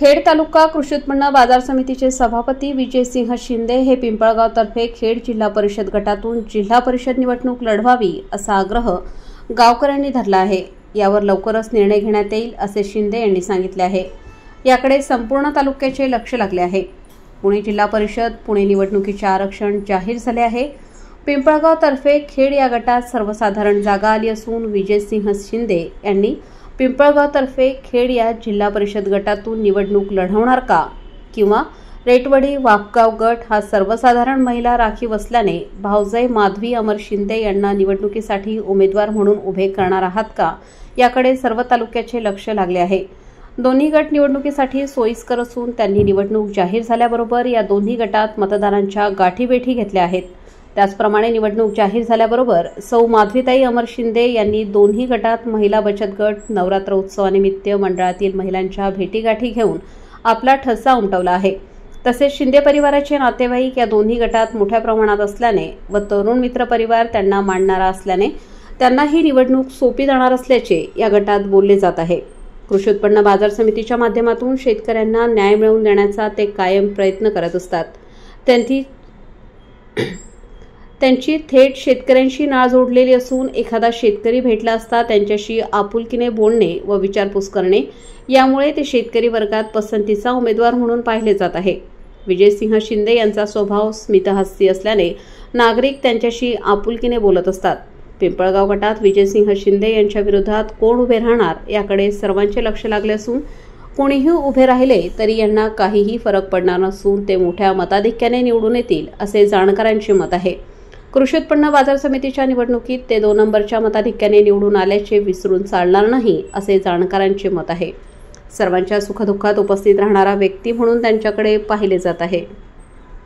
खेड तालुका कृषी उत्पन्न बाजार समितीचे सभापती विजयसिंह शिंदे हे पिंपळगाव तर्फे खेड जिल्हा परिषद गटातून जिल्हा परिषद निवडणूक लढवावी असा आग्रह गावकऱ्यांनी धरला आहे। यावर लवकरच निर्णय घेण्यात येईल असे शिंदे यांनी सांगितले आहे। याकडे संपूर्ण तालुक्याचे लक्ष लागले आहे। पुणे जिल्हा परिषद पुणे निवडणुकीचे आरक्षण जाहीर झाले आहे। पिंपळगाव तर्फे खेड या गटात सर्वसाधारण जागा आली असून विजयसिंह शिंदे यांनी पिंपळगाव तर्फे खेड या जिल्हा परिषद गटातून निवडणूक लढवणार का किंवा रेटवडी वाफगाव गट हा सर्वसाधारण महिला राखीव असल्याने भाऊजाई माधवी अमर शिंदे यांना निवडणुकीसाठी उमेदवार म्हणून उभे करणार आहात का याकडे सर्व तालुक्याचे लक्ष लागले आहे। दोन्ही गट निवडणुकीसाठी सोयीस्कर असून त्यांनी निवडणूक जाहीर झाल्याबरोबर या दोन्ही गटात मतदारांच्या गाठीभेटी घेतल्या आहेत। त्याचप्रमाणे निवडणूक जाहीर झाल्याबरोबर सौ माधवीताई अमर शिंदे यांनी दोन्ही गटात महिला बचत गट नवरात्र उत्सवानिमित्त मंडळातील महिलांच्या भेटीगाठी घेऊन आपला ठसा उमटवला आहे। तसेच शिंदे परिवाराचे नातेवाईक या दोन्ही गटात मोठ्या प्रमाणात असल्याने व तरुण मित्र परिवार त्यांना मानणारा असल्याने त्यांना ही निवडणूक सोपी जाणार असल्याचे या गटात बोलले जात आहे। कृषी उत्पन्न बाजार समितीच्या माध्यमातून शेतकऱ्यांना न्याय मिळवून देण्याचा ते कायम प्रयत्न करत असतात। त्यांची थेट शेतकऱ्यांशी नाळ जोडलेली असून एखादा शेतकरी भेटला असता त्यांच्याशी आपुलकीने बोलणे व विचारपूस करणे यामुळे ते शेतकरी वर्गात पसंतीचा उमेदवार म्हणून पाहिले जात आहे। विजयसिंह शिंदे यांचा स्वभाव स्मितहास्य असल्याने नागरिक त्यांच्याशी आपुलकीने बोलत असतात। पिंपळगाव गटात विजयसिंह शिंदे यांच्या विरोधात कोण उभे राहणार याकडे सर्वांचे लक्ष लागले असून कोणीही उभे राहिले तरी यांना काहीही फरक पडणार नसून ते मोठ्या मताधिक्याने निवडून येतील असे जाणकारांचे मत आहे। कृषी उत्पन्न बाजार समितीच्या निवडणुकीत ते 2 नंबरच्या मताधिक्याने निवडून आल्याचे विसरून चालणार नाही असे जाणकारांचे मत आहे। सर्वांच्या सुखदुःखात उपस्थित राहणारा व्यक्ती म्हणून त्यांच्याकडे पाहिले जात आहे।